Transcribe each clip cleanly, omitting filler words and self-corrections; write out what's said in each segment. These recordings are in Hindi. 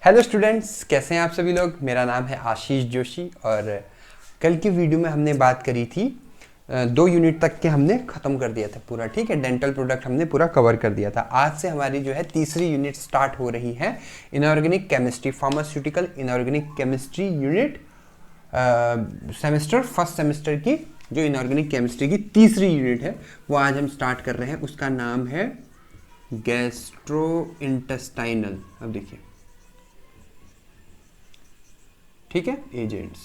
हेलो स्टूडेंट्स, कैसे हैं आप सभी लोग। मेरा नाम है आशीष जोशी और कल की वीडियो में हमने बात करी थी 2 यूनिट तक के हमने ख़त्म कर दिया था पूरा। ठीक है, डेंटल प्रोडक्ट हमने पूरा कवर कर दिया था। आज से हमारी जो है तीसरी यूनिट स्टार्ट हो रही है, inorganic chemistry, pharmaceutical inorganic chemistry unit, first semester की जो इनऑर्गेनिक केमिस्ट्री की तीसरी यूनिट है वो आज हम स्टार्ट कर रहे हैं। उसका नाम है गैस्ट्रो इंटेस्टाइनल। अब देखिए, ठीक है, एजेंट्स,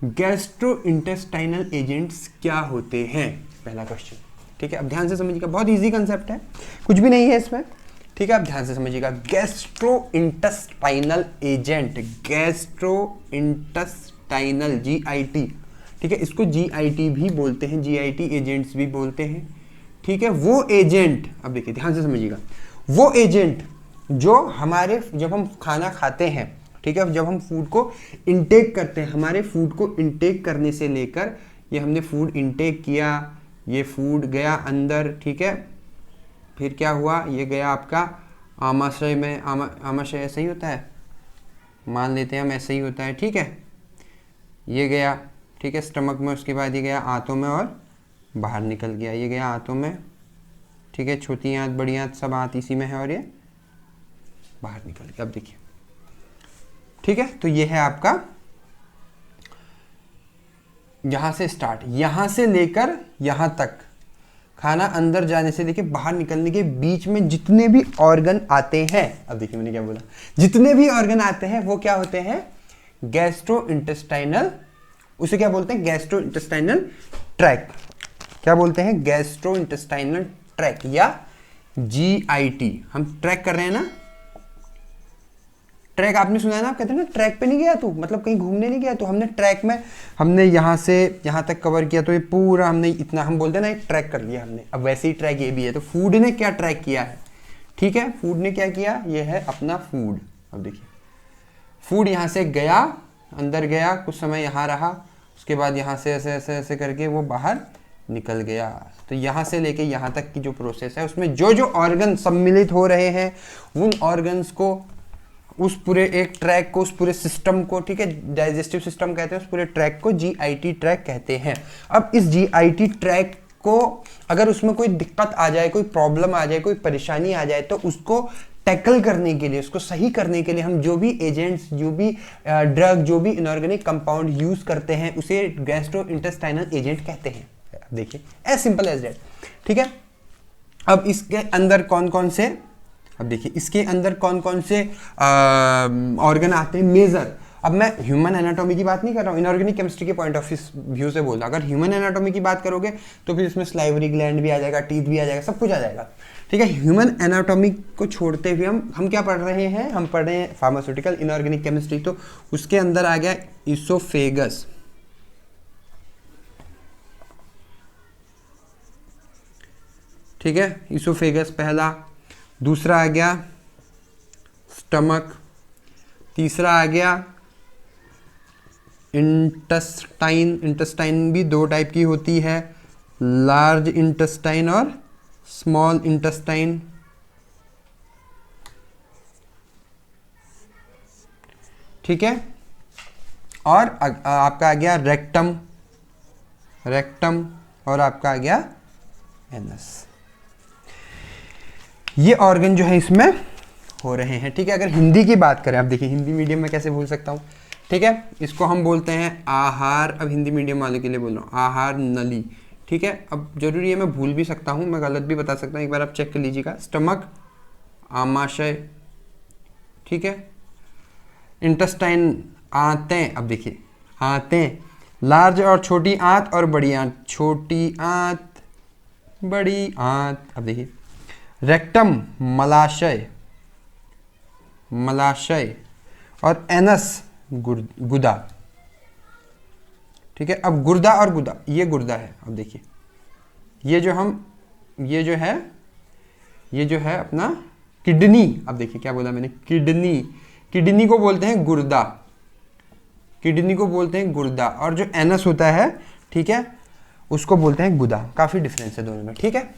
गैस्ट्रो इंटेस्टाइनल एजेंट्स क्या होते हैं, पहला क्वेश्चन। ठीक है, अब ध्यान से समझिएगा, बहुत इजी कंसेप्ट है, कुछ भी नहीं है इसमें। ठीक है, अब ध्यान से समझिएगा, gastro intestinal agent, gastro intestinal GIT, ठीक है, इसको GIT भी बोलते हैं, GIT एजेंट्स भी बोलते हैं। ठीक है, वो एजेंट, अब देखिए ध्यान से समझिएगा, वो एजेंट जो हमारे, जब हम खाना खाते हैं, ठीक है, जब हम फूड को इंटेक करते हैं, हमारे फूड को इंटेक करने से लेकर, ये हमने फूड इंटेक किया, ये फूड गया अंदर, ठीक है, फिर क्या हुआ, ये गया आपका आमाशय में, आमाशय ऐसे ही होता है, मान लेते हैं हम ऐसे ही होता है। ठीक है, ये गया, ठीक है, स्टमक में, उसके बाद ये गया आंतों में और बाहर निकल गया, ये गया आंतों में, ठीक है, छोटी आंत बड़ी आंत सब आंत इसी में है और ये बाहर निकल गया। अब देखिए, ठीक है, तो ये है आपका यहां से स्टार्ट, यहां से लेकर यहां तक, खाना अंदर जाने से लेकर बाहर निकलने के बीच में जितने भी ऑर्गन आते हैं, अब देखिए मैंने क्या बोला, जितने भी ऑर्गन आते हैं वो क्या होते हैं, गैस्ट्रो इंटेस्टाइनल, उसे क्या बोलते हैं, गैस्ट्रो इंटेस्टाइनल ट्रैक। क्या बोलते हैं, गैस्ट्रो इंटेस्टाइनल ट्रैक या GIT। हम ट्रैक कर रहे हैं ना, ट्रैक आपने सुना है ना, आप कहते हैं ना ट्रैक पे नहीं गया तू, मतलब कहीं घूमने नहीं गया तो, हमने ट्रैक में, हमने यहाँ से यहाँ तक कवर किया, तो ये पूरा हमने इतना, हम बोलते हैं ना, एक ट्रैक कर लिया हमने। अब वैसे ही ट्रैक ये भी है, तो फूड ने क्या ट्रैक किया है, ठीक है, फूड ने क्या किया, ये है अपना फूड। अब देखिए, फूड यहाँ से गया, अंदर गया, कुछ समय यहाँ रहा, उसके बाद यहाँ से ऐसे ऐसे ऐसे करके वो बाहर निकल गया। तो यहाँ से लेके यहाँ तक की जो प्रोसेस है, उसमें जो जो ऑर्गन सम्मिलित हो रहे हैं, उन ऑर्गन्स को, उस पूरे एक ट्रैक को, उस पूरे सिस्टम को, ठीक है, डाइजेस्टिव सिस्टम कहते हैं, उस पूरे ट्रैक को GIT ट्रैक कहते हैं। अब इस GIT ट्रैक को अगर उसमें कोई दिक्कत आ जाए, कोई प्रॉब्लम आ जाए, कोई परेशानी आ जाए, तो उसको टैकल करने के लिए, उसको सही करने के लिए हम जो भी एजेंट्स, जो भी ड्रग, जो भी इनऑर्गेनिक कंपाउंड यूज करते हैं, उसे गैस्ट्रो इंटेस्टाइनल एजेंट कहते हैं। देखिए, एज सिंपल एज दैट। ठीक है, अब इसके अंदर कौन कौन से, अब देखिए इसके अंदर कौन कौन से ऑर्गन आते हैं मेजर। अब मैं ह्यूमन एनाटॉमी की बात नहीं कर रहा हूँ, इनऑर्गेनिक केमिस्ट्री के पॉइंट ऑफ व्यू से बोल रहा हूँ। अगर ह्यूमन एनाटॉमी की बात करोगे तो फिर इसमें स्लाइवरी ग्लैंड भी आ जाएगा, टीथ भी आ जाएगा, सब कुछ आ जाएगा। ठीक है, ह्यूमन एनाटॉमी को छोड़ते हुए हम क्या पढ़ रहे हैं, हम पढ़ रहे हैं फार्मास्यूटिकल इनऑर्गेनिक केमिस्ट्री। तो उसके अंदर आ गया इसोफेगस, ठीक है, इसोफेगस पहला, दूसरा आ गया स्टमक, तीसरा आ गया इंटेस्टाइन। इंटेस्टाइन भी 2 टाइप की होती है, लार्ज इंटेस्टाइन और स्मॉल इंटेस्टाइन। ठीक है, और आपका आ गया रेक्टम, रेक्टम, और आपका आ गया एनस। ये ऑर्गन जो है इसमें हो रहे हैं। ठीक है, अगर हिंदी की बात करें, अब देखिए हिंदी मीडियम में कैसे भूल सकता हूँ। ठीक है, इसको हम बोलते हैं आहार, अब हिंदी मीडियम वाले के लिए बोल रहा हूँ, आहार नली। ठीक है, अब जरूरी है मैं भूल भी सकता हूँ, मैं गलत भी बता सकता हूँ, एक बार आप चेक कर लीजिएगा। स्टमक, आमाशय, ठीक है, इंटेस्टाइन, आंतें। अब देखिए आंतें, लार्ज और छोटी आंत और बड़ी आंत, छोटी आंत, बड़ी आंत। अब देखिए रेक्टम, मलाशय, मलाशय, और एनस, गुदा। ठीक है, अब गुर्दा और गुदा, ये गुर्दा है। अब देखिए ये जो है अपना किडनी। अब देखिए क्या बोला मैंने, किडनी, किडनी को बोलते हैं गुर्दा, किडनी को बोलते हैं गुर्दा, और जो एनस होता है, ठीक है, उसको बोलते हैं गुदा। काफी डिफरेंस है दोनों में। ठीक है,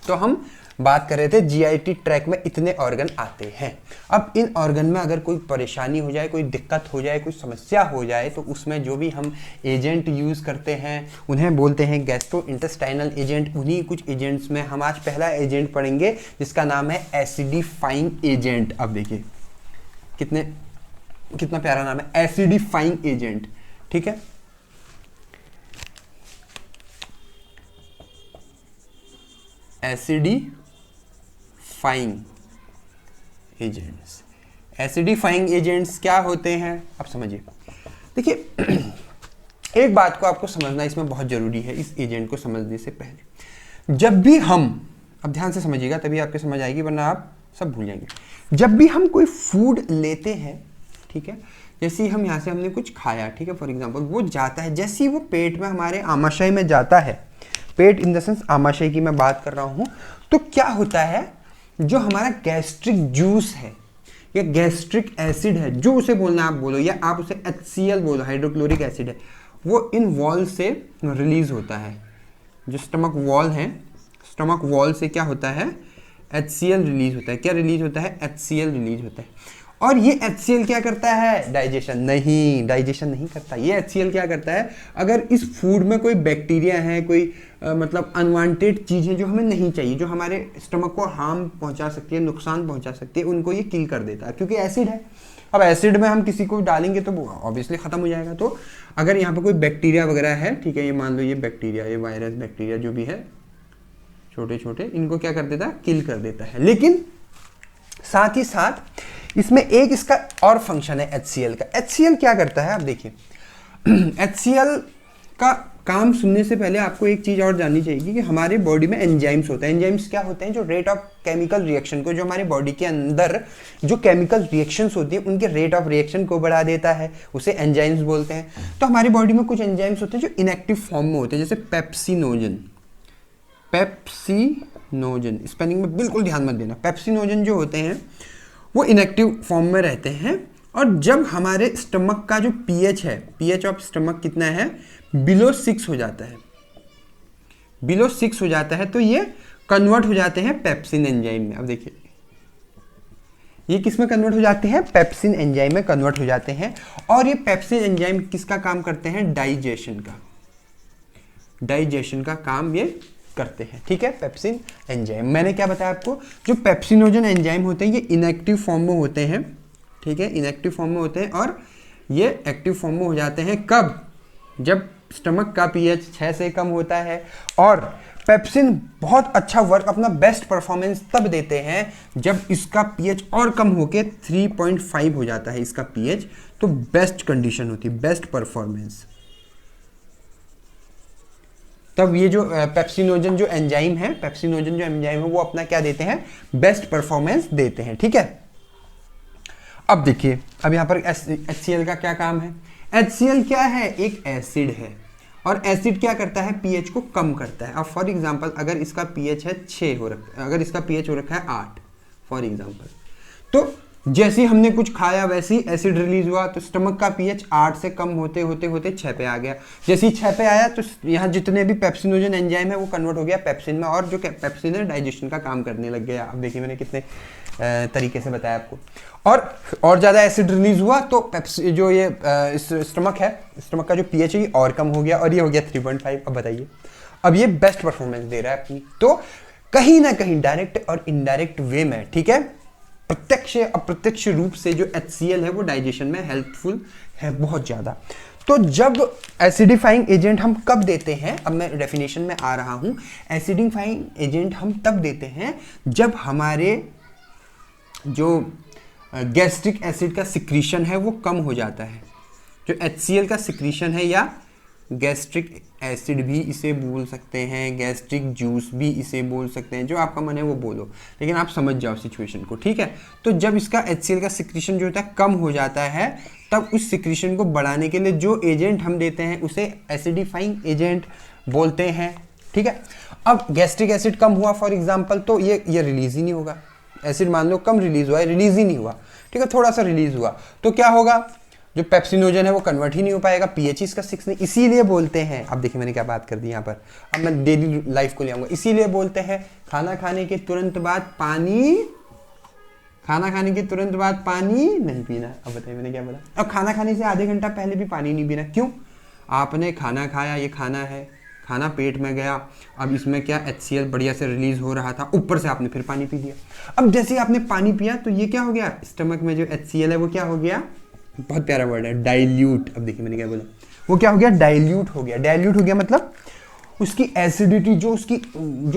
तो हम बात कर रहे थे जीआईटी ट्रैक में इतने ऑर्गन आते हैं। अब इन ऑर्गन में अगर कोई परेशानी हो जाए, कोई दिक्कत हो जाए, कोई समस्या हो जाए, तो उसमें जो भी हम एजेंट यूज़ करते हैं उन्हें बोलते हैं गैस्ट्रोइंटेस्टाइनल एजेंट। उन्हीं कुछ एजेंट्स में हम आज पहला एजेंट पढ़ेंगे जिसका नाम है एसिडिफाइंग एजेंट। अब देखिए कितना प्यारा नाम है, एसिडिफाइंग एजेंट। ठीक है, एसिडिफाइंग एजेंट्स। एसिडिफाइंग एजेंट्स क्या होते हैं, अब समझिए। देखिए एक बात को आपको समझना इसमें बहुत जरूरी है, इस एजेंट को समझने से पहले। जब भी हम, अब ध्यान से समझिएगा तभी आपके समझ आएगी, वरना आप सब भूल जाएंगे। जब भी हम कोई फूड लेते हैं, ठीक है, जैसे हम यहाँ से हमने कुछ खाया, ठीक है, फॉर एग्जांपल वो जाता है, जैसे ही वो पेट में हमारे आमाशय में जाता है, पेट इन द सेंस आमाशय की मैं बात कर रहा हूँ, तो क्या होता है, जो हमारा गैस्ट्रिक जूस है या गैस्ट्रिक एसिड है, जो उसे बोलना आप बोलो, या आप उसे HCl बोलो, हाइड्रोक्लोरिक एसिड है, वो इन वॉल से रिलीज होता है। जो स्टमक वॉल है, स्टमक वॉल से क्या होता है, HCl रिलीज होता है। क्या रिलीज होता है, HCl रिलीज होता है। और ये HCl क्या करता है, डाइजेशन नहीं करता। ये HCl क्या करता है, अगर इस फूड में कोई बैक्टीरिया है, कोई मतलब अनवांटेड चीज़ें जो हमें नहीं चाहिए, जो हमारे स्टमक को हार्म पहुंचा सकती है, नुकसान पहुंचा सकती है, उनको ये किल कर देता है, क्योंकि एसिड है। अब एसिड में हम किसी को डालेंगे तो ऑब्वियसली खत्म हो जाएगा। तो अगर यहाँ पर कोई बैक्टीरिया वगैरह है, ठीक है, ये मान लो ये बैक्टीरिया, ये वायरस बैक्टीरिया जो भी है, छोटे छोटे, इनको क्या कर देता है, किल कर देता है। लेकिन साथ ही साथ इसमें एक इसका और फंक्शन है HCl का। HCl क्या करता है, आप देखिए HCl का काम सुनने से पहले आपको एक चीज और जाननी चाहिए कि हमारे बॉडी में एंजाइम्स होते हैं। एंजाइम्स क्या होते हैं, जो रेट ऑफ केमिकल रिएक्शन को, जो हमारे बॉडी के अंदर जो केमिकल रिएक्शंस होती है उनके रेट ऑफ रिएक्शन को बढ़ा देता है, उसे एंजाइम्स बोलते हैं। तो हमारी बॉडी में कुछ एंजाइम्स होते हैं जो इनएक्टिव फॉर्म में होते हैं, जैसे पेप्सिनोजन। स्पेलिंग में बिल्कुल ध्यान मत देना। पेप्सिनोजन जो होते हैं वो इनएक्टिव फॉर्म में रहते हैं, और जब हमारे स्टमक का जो पीएच है, पीएच ऑफ स्टमक कितना है, बिलो 6 हो जाता है, बिलो 6 हो जाता है, तो ये कन्वर्ट हो जाते हैं पेप्सिन एंजाइम में। अब देखिए ये किस में कन्वर्ट हो जाते हैं, पेप्सिन एंजाइम में कन्वर्ट हो जाते हैं। और ये पेप्सिन एंजाइम किसका काम करते हैं, डाइजेशन का काम ये करते हैं। ठीक है, पेप्सिन एंजाइम, मैंने क्या बताया आपको, जो पेप्सिनोजन एंजाइम होते हैं ये इनएक्टिव फॉर्म में होते हैं। ठीक है, इनएक्टिव फॉर्म में होते हैं, और ये एक्टिव फॉर्म में हो जाते हैं कब, जब स्टमक का पीएच 6 से कम होता है। और पेप्सिन बहुत अच्छा वर्क, अपना बेस्ट परफॉर्मेंस तब देते हैं जब इसका पीएच और कम होके 3.5 हो जाता है इसका पीएच, तो बेस्ट कंडीशन होती है, बेस्ट परफॉर्मेंस। तब ये जो पेप्सिनोजन जो एंजाइम है, वो अपना क्या देते हैं, बेस्ट परफॉर्मेंस देते हैं। ठीक है, अब देखिए, अब यहाँ पर HCl का क्या काम है। HCl क्या है, एक एसिड है, और एसिड क्या करता है, पीएच को कम करता है। अब फॉर एग्जांपल अगर इसका पीएच है 6 हो रखा है, अगर इसका पीएच हो रखा है 8 फॉर एग्जांपल, तो जैसे ही हमने कुछ खाया वैसे ही एसिड रिलीज हुआ, तो स्टमक का पीएच 8 से कम होते होते 6 पे आ गया। जैसे ही 6 पे आया तो यहाँ जितने भी पेप्सिनोजन एंजाइम है वो कन्वर्ट हो गया पेप्सिन में, और जो पेप्सिन है डाइजेशन का काम करने लग गया। अब देखिए मैंने कितने तरीके से बताया आपको। और ज़्यादा एसिड रिलीज हुआ तो जो ये स्टमक है, स्टमक का जो पीएच है ये और कम हो गया, और ये हो गया 3.5। अब बताइए, अब ये बेस्ट परफॉर्मेंस दे रहा है अपनी। तो कहीं ना कहीं डायरेक्ट और इनडायरेक्ट वे में, ठीक है, प्रत्यक्ष अप्रत्यक्ष रूप से जो HCl है वो डाइजेशन में हेल्पफुल है बहुत ज़्यादा। तो जब एसिडिफाइंग एजेंट हम कब देते हैं, अब मैं डेफिनेशन में आ रहा हूं। एसिडिफाइंग एजेंट हम तब देते हैं जब हमारे जो गैस्ट्रिक एसिड का सिक्रीशन है वो कम हो जाता है। जो HCl का सिक्रीशन है, या गैस्ट्रिक एसिड भी इसे बोल सकते हैं, गैस्ट्रिक जूस भी इसे बोल सकते हैं, जो आपका मन है वो बोलो, लेकिन आप समझ जाओ सिचुएशन को। ठीक है, तो जब इसका HCl का सिक्रीशन जो होता है कम हो जाता है, तब उस सिक्रीशन को बढ़ाने के लिए जो एजेंट हम देते हैं उसे एसिडिफाइंग एजेंट बोलते हैं। ठीक है, अब गैस्ट्रिक एसिड कम हुआ फॉर एग्जाम्पल, तो ये रिलीज ही नहीं होगा। एसिड मान लो कम रिलीज हुआ है, रिलीज ही नहीं हुआ। ठीक है, थोड़ा सा रिलीज हुआ तो क्या होगा, जो पेप्सिनोजन है वो कन्वर्ट ही नहीं हो पाएगा, पीएच इसका 6 नहीं, इसीलिए बोलते हैं, अब देखिए मैंने क्या बात कर दी यहाँ पर, अब मैं डेली लाइफ को ले आऊंगा, इसीलिए बोलते हैं खाना खाने के तुरंत बाद पानी, खाना खाने के तुरंत बाद पानी नहीं पीना। अब बताइए मैंने क्या बोला, अब खाना खाने से आधे घंटा पहले भी पानी नहीं पीना, क्यों? आपने खाना खाया, ये खाना है, खाना पेट में गया, अब इसमें क्या HCl बढ़िया से रिलीज हो रहा था, ऊपर से आपने फिर पानी पी दिया। अब जैसे ही आपने पानी पिया तो ये क्या हो गया, स्टमक में जो HCl है वो क्या हो गया, बहुत प्यारा वर्ड है, डाइल्यूट। अब देखिए मैंने क्या बोला, वो क्या हो गया, डाइल्यूट हो गया। डाइल्यूट हो गया मतलब उसकी एसिडिटी, जो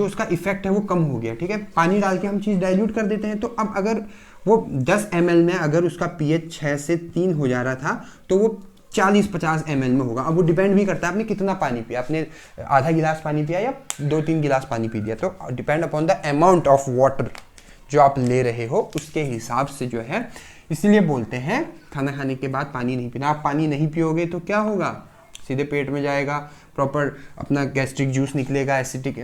उसका इफेक्ट है वो कम हो गया, ठीक है। पानी डाल के हम चीज़ डाइल्यूट कर देते हैं, तो अब अगर वो 10 ml में अगर उसका pH 6 से 3 हो जा रहा था तो वो 40-50 ml में होगा। अब वो डिपेंड भी करता है आपने कितना पानी पिया, आपने आधा गिलास पानी पिया या 2-3 गिलास पानी पी दिया, तो depend upon the amount of water जो आप ले रहे हो उसके हिसाब से जो है, इसलिए बोलते हैं खाना खाने के बाद पानी नहीं पीना। आप पानी नहीं पियोगे तो क्या होगा, सीधे पेट में जाएगा, प्रॉपर अपना गैस्ट्रिक जूस निकलेगा, एसिडिक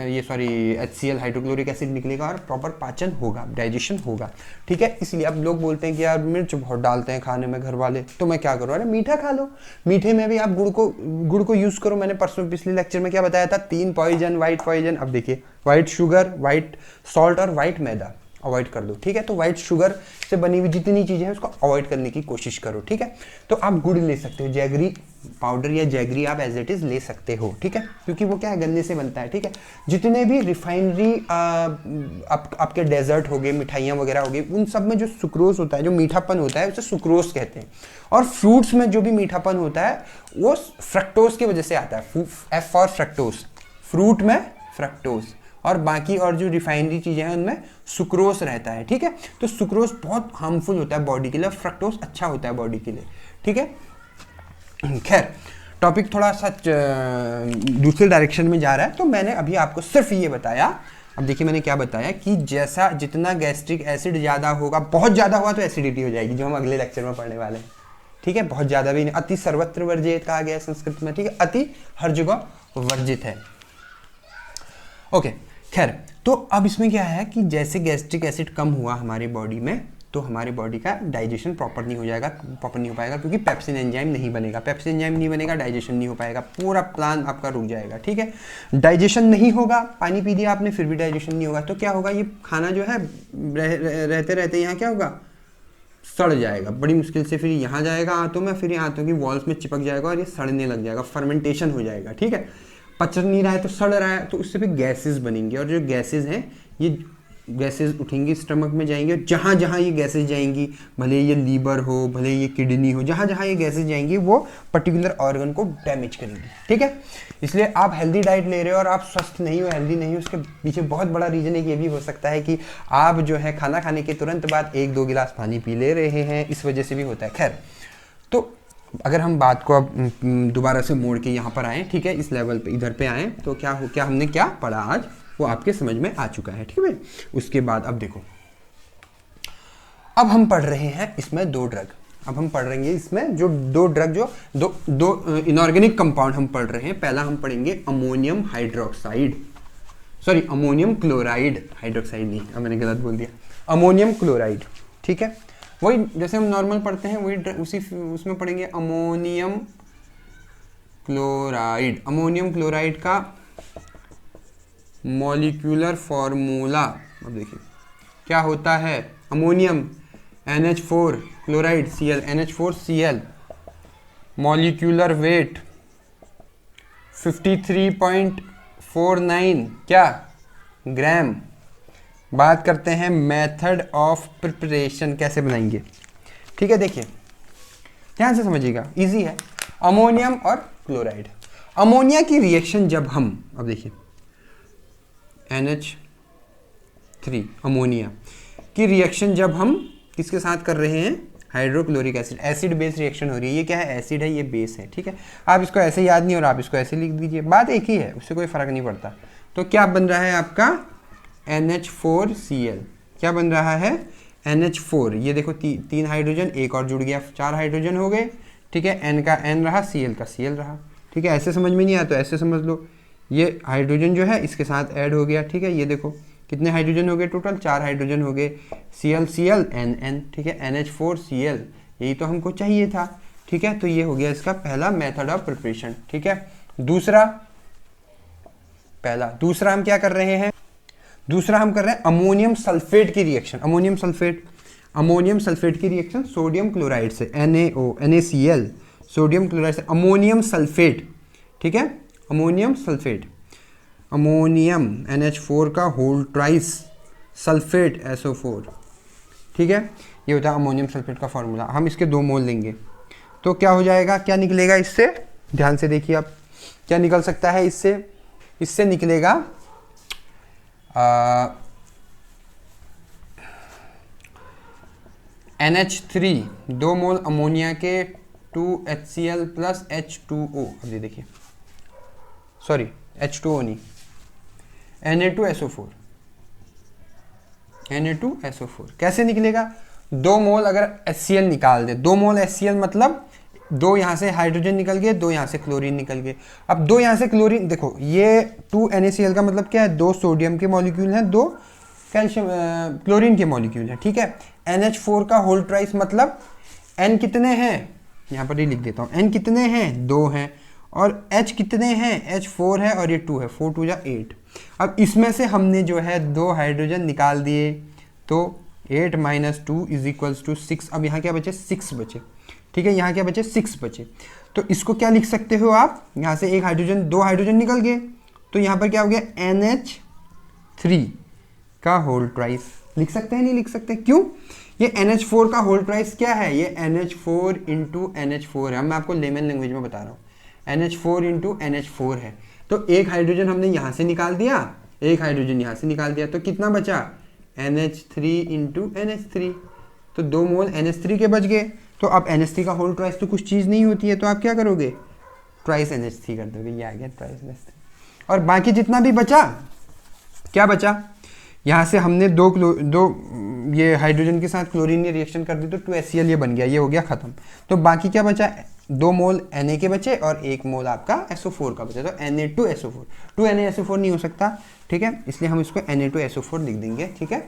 HCl हाइड्रोक्लोरिक एसिड निकलेगा और प्रॉपर पाचन होगा, डाइजेशन होगा, ठीक है। इसलिए अब लोग बोलते हैं कि यार मिर्च बहुत डालते हैं खाने में घर वाले, तो मैं क्या करूँ, अरे मीठा खा लो, मीठे में भी आप गुड़ को यूज़ करो। मैंने पिछले लेक्चर में क्या बताया था, 3 पॉइजन, व्हाइट पॉइजन। अब देखिए व्हाइट शुगर, व्हाइट सॉल्ट और व्हाइट मैदा अवॉइड कर दो, ठीक है। तो व्हाइट शुगर से बनी हुई जितनी चीज़ें हैं उसको अवॉइड करने की कोशिश करो, ठीक है। तो आप गुड़ ले सकते हो, जैगरी पाउडर या जैगरी आप एज इट इज़ ले सकते हो, ठीक है, क्योंकि वो क्या है, गन्ने से बनता है, ठीक है। जितने भी रिफाइनरी आपके डेजर्ट हो गए, मिठाइयाँ वगैरह हो गई, उन सब में जो सुक्रोज होता है, जो मीठापन होता है, उसे सुक्रोज कहते हैं। और फ्रूट्स में जो भी मीठापन होता है वो फ्रक्टोज की वजह से आता है, F फॉर फ्रक्टोज, फ्रूट में फ्रक्टोज, और बाकी और जो रिफाइनरी चीज़ें हैं उनमें सुक्रोज रहता है, ठीक है। तो सुक्रोज बहुत हार्मफुल होता है बॉडी के लिए, फ्रक्टोज अच्छा होता है बॉडी के लिए, ठीक है। खैर टॉपिक थोड़ा सा दूसरे डायरेक्शन में जा रहा है, तो मैंने अभी आपको सिर्फ ये बताया। अब देखिए मैंने क्या बताया कि जैसा जितना गैस्ट्रिक एसिड ज़्यादा होगा, बहुत ज़्यादा हुआ तो एसिडिटी हो जाएगी, जो हम अगले लेक्चर में पढ़ने वाले हैं, ठीक है। बहुत ज़्यादा भी नहीं, अति सर्वत्र वर्जित कहा गया है संस्कृत में, ठीक है, अति हर जगह वर्जित है, ओके। खैर तो अब इसमें क्या है कि जैसे गैस्ट्रिक एसिड कम हुआ हमारी बॉडी में, तो हमारी बॉडी का डाइजेशन प्रॉपर नहीं हो पाएगा, क्योंकि पेप्सिन एंजाइम नहीं बनेगा, पेप्सिन एंजाइम नहीं बनेगा, डाइजेशन नहीं हो पाएगा, पूरा प्लान आपका रुक जाएगा, ठीक है। डाइजेशन नहीं होगा, पानी पी दिया आपने फिर भी डाइजेशन नहीं होगा, तो क्या होगा, ये खाना जो है रहते रहते यहाँ क्या होगा, सड़ जाएगा बड़ी मुश्किल से, फिर यहाँ जाएगा आंतों में, फिर आंतों की वॉल्स में चिपक जाएगा और ये सड़ने लग जाएगा, फर्मेंटेशन हो जाएगा, ठीक है। पच नहीं रहा है तो सड़ रहा है, तो उससे भी गैसेस बनेंगी, और जो गैसेस हैं ये गैसेस उठेंगी, स्टमक में जाएंगे, और जहाँ जहाँ ये गैसेस जाएंगी, भले ये लीवर हो, भले ये किडनी हो, जहाँ जहाँ ये गैसेस जाएंगी वो पर्टिकुलर ऑर्गन को डैमेज करेंगी, ठीक है। इसलिए आप हेल्दी डाइट ले रहे हो और आप स्वस्थ नहीं हो, हेल्दी नहीं हो, उसके पीछे बहुत बड़ा रीजन एक ये भी हो सकता है कि आप जो है खाना खाने के तुरंत बाद 1-2 गिलास पानी पी ले रहे हैं, इस वजह से भी होता है। खैर तो अगर हम बात को अब दोबारा से मोड़ के यहाँ पर आएँ, ठीक है, इस लेवल पे इधर पे आएँ, तो क्या हमने क्या पढ़ा आज वो आपके समझ में आ चुका है, ठीक है। उसके बाद अब देखो, अब हम पढ़ रहे हैं इसमें 2 ड्रग, अब हम पढ़ रहे हैं इसमें जो 2 ड्रग, जो दो इनऑर्गेनिक कंपाउंड हम पढ़ रहे हैं। पहला हम पढ़ेंगे ammonium hydroxide, sorry ammonium chloride, hydroxide नहीं, अब मैंने गलत बोल दिया, अमोनियम क्लोराइड, ठीक है। वही जैसे हम नॉर्मल पढ़ते हैं वही उसमें पढ़ेंगे अमोनियम क्लोराइड। अमोनियम क्लोराइड का मॉलिक्यूलर फॉर्मूला, अब देखिए क्या होता है, ammonium NH4 chloride Cl, NH4Cl, molecular weight 53.49 क्या ग्राम। बात करते हैं मेथड ऑफ प्रिपरेशन, कैसे बनाएंगे, ठीक है। देखिए ध्यान से समझिएगा, इजी है। अमोनियम और क्लोराइड, अमोनिया की रिएक्शन जब हम, अब देखिए NH3 अमोनिया की रिएक्शन जब हम किसके साथ कर रहे हैं, hydrochloric acid, acid base reaction हो रही है। ये क्या है, एसिड है, ये बेस है, ठीक है। आप इसको ऐसे याद नहीं और आप इसको ऐसे लिख दीजिए, बात एक ही है, उससे कोई फर्क नहीं पड़ता। तो क्या बन रहा है आपका NH4Cl, क्या बन रहा है NH4, ये देखो 3 हाइड्रोजन, एक और जुड़ गया, 4 हाइड्रोजन हो गए, ठीक है। N का N रहा, Cl का Cl रहा, ठीक है। ऐसे समझ में नहीं आया तो ऐसे समझ लो, ये हाइड्रोजन जो है इसके साथ ऐड हो गया, ठीक है। ये देखो कितने हाइड्रोजन हो गए, टोटल 4 हाइड्रोजन हो गए, Cl Cl N N, ठीक है, NH4Cl, यही तो हमको चाहिए था। ठीक है, तो ये हो गया इसका पहला मेथड ऑफ प्रिपरेशन। ठीक है, दूसरा हम क्या कर रहे हैं, दूसरा हम कर रहे हैं अमोनियम सल्फेट की रिएक्शन। अमोनियम सल्फेट की रिएक्शन सोडियम क्लोराइड से, NaCl, सोडियम क्लोराइड से अमोनियम सल्फेट। ठीक है, अमोनियम NH4 का होल ट्राइस सल्फेट SO4। ठीक है, ये होता है अमोनियम सल्फेट का फॉर्मूला। हम इसके 2 मोल लेंगे तो क्या हो जाएगा, क्या निकलेगा इससे, ध्यान से देखिए आप, क्या निकल सकता है इससे निकलेगा NH3, 2 मोल अमोनिया के 2HCl प्लस H2O। अब ये देखिए, सॉरी H2O नहीं, Na2SO4। कैसे निकलेगा, 2 मोल अगर HCl निकाल दे, 2 मोल HCl मतलब 2 यहाँ से हाइड्रोजन निकल गए, 2 यहाँ से क्लोरीन निकल गए। अब 2 यहाँ से क्लोरीन, देखो ये 2 NaCl का मतलब क्या है, 2 सोडियम के मॉलिक्यूल हैं, 2 कैल्शियम क्लोरीन के मॉलिक्यूल हैं। ठीक है, NH4 का होल ट्राइस मतलब N कितने हैं, यहाँ पर ही लिख देता हूँ, N कितने हैं, 2 हैं, और H कितने हैं, H4 है और ये 2 है, 4 2 जा 8। अब इसमें से हमने जो है 2 हाइड्रोजन निकाल दिए, तो 8 - 2 = 6। अब यहाँ क्या बचे, 6 बचे। ठीक है, यहाँ क्या बचे, 6 बचे। तो इसको क्या लिख सकते हो आप, यहाँ से 1 हाइड्रोजन, 2 हाइड्रोजन निकल गए, तो यहाँ पर क्या हो गया, NH3 का होल ट्राइस। लिख सकते हैं, नहीं लिख सकते, क्यों, ये NH4 का होल ट्राइस क्या है, ये NH4 × NH4 है। मैं आपको लेमन लैंग्वेज में बता रहा हूँ, NH4 × NH4 है। तो 1 हाइड्रोजन हमने यहाँ से निकाल दिया, 1 हाइड्रोजन यहाँ से निकाल दिया, तो कितना बचा, NH3 × NH3, तो 2 मोल NH3 के बच गए। तो अब NH3 का होल ट्राइस तो कुछ चीज़ नहीं होती है, तो आप क्या करोगे, ट्राइस NH3 कर दोगे, ये आ गया ट्राइस NH3। और बाकी जितना भी बचा, क्या बचा, यहाँ से हमने 2 ये हाइड्रोजन के साथ क्लोरीन ने रिएक्शन कर दी, तो 2HCl ये बन गया, ये हो गया ख़त्म। तो बाकी क्या बचा, 2 मोल Na के बचे और 1 मोल आपका SO4 का बचा, तो Na2SO4। 2NaSO4 नहीं हो सकता, ठीक है, इसलिए हम इसको Na2SO4 लिख देंगे। ठीक है,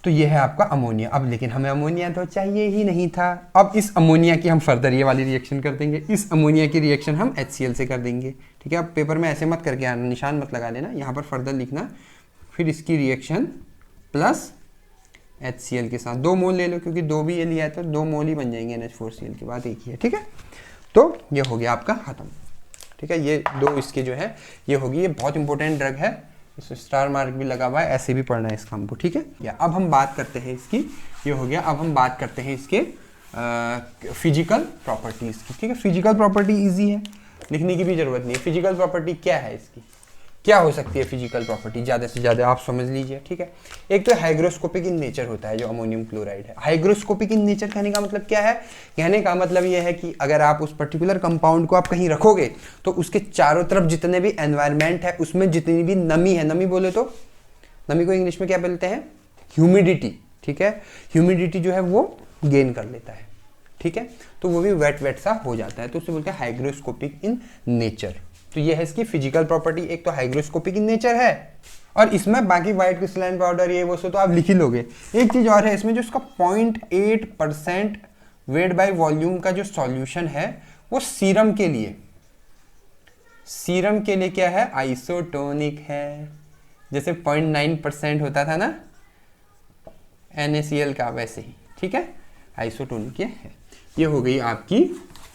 तो ये है आपका अमोनिया। अब लेकिन हमें अमोनिया तो चाहिए ही नहीं था। अब इस अमोनिया की हम फर्दर ये वाली रिएक्शन कर देंगे, इस अमोनिया की रिएक्शन हम HCl से कर देंगे। ठीक है, अब पेपर में ऐसे मत करके आना, निशान मत लगा लेना, यहाँ पर फर्दर लिखना, फिर इसकी रिएक्शन प्लस HCl के साथ 2 मोल ले लो, क्योंकि 2 भी ये लिया है तो 2 मोल ही बन जाएंगे NH4Cl की, बात एक ही है। ठीक है, तो ये हो गया आपका खत्म। ठीक है, ये 2 इसके जो है ये होगी, ये बहुत इंपॉर्टेंट ड्रग है, इसमें स्टार मार्क भी लगा हुआ है, ऐसे भी पढ़ना है इस काम को। ठीक है, या अब हम बात करते हैं इसकी, ये हो गया, अब हम बात करते हैं इसके फिजिकल प्रॉपर्टीज़ की। ठीक है, फिजिकल प्रॉपर्टी ईजी है, लिखने की भी जरूरत नहीं है। फिजिकल प्रॉपर्टी क्या है इसकी, क्या हो सकती है फिजिकल प्रॉपर्टी, ज़्यादा से ज़्यादा आप समझ लीजिए। ठीक है, एक तो हाइग्रोस्कोपिक इन नेचर होता है जो अमोनियम क्लोराइड है। हाइग्रोस्कोपिक इन नेचर कहने का मतलब क्या है, कहने का मतलब ये है कि अगर आप उस पर्टिकुलर कंपाउंड को आप कहीं रखोगे तो उसके चारों तरफ जितने भी एनवायरनमेंट है, उसमें जितनी भी नमी है, नमी बोले तो नमी को इंग्लिश में क्या बोलते हैं, ह्यूमिडिटी। ठीक है, ह्यूमिडिटी जो है वो गेन कर लेता है। ठीक है, तो वो भी वेट सा हो जाता है, तो उसे बोलते हैं हाइग्रोस्कोपिक इन नेचर। तो ये है इसकी फिजिकल प्रॉपर्टी, एक तो हाइग्रोस्कोपिक इन नेचर है, और इसमें बाकी व्हाइट क्रिस्टलाइन पाउडर ये वो सो तो आप लिख ही लोगे। एक चीज और है इसमें, जो इसका 0.8% वेट बाय वॉल्यूम का जो सॉल्यूशन है वो सीरम के लिए क्या है, आइसोटोनिक है। जैसे 0.9% होता था ना NaCl का, वैसे ही। ठीक है, आइसोटोनिक है। ये हो गई आपकी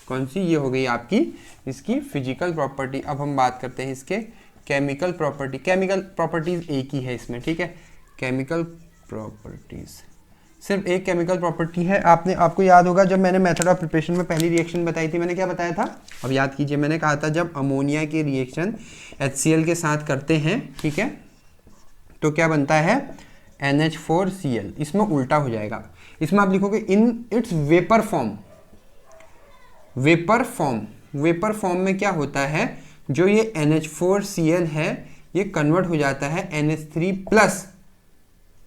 कौन सी, ये हो गई आपकी इसकी फिजिकल प्रॉपर्टी। अब हम बात करते हैं इसके केमिकल प्रॉपर्टी। केमिकल प्रॉपर्टीज एक ही है इसमें। ठीक है, केमिकल प्रॉपर्टीज सिर्फ एक केमिकल प्रॉपर्टी है। आपको याद होगा जब मैंने मेथड ऑफ प्रिपरेशन में पहली रिएक्शन बताई थी, मैंने क्या बताया था, अब याद कीजिए, मैंने कहा था जब अमोनिया की रिएक्शन HCl के साथ करते हैं, ठीक है, तो क्या बनता है NH4Cl। इसमें उल्टा हो जाएगा, इसमें आप लिखोगे in its vapour form. Vapour form में क्या होता है, जो ये NH4Cl है ये कन्वर्ट हो जाता है NH3 प्लस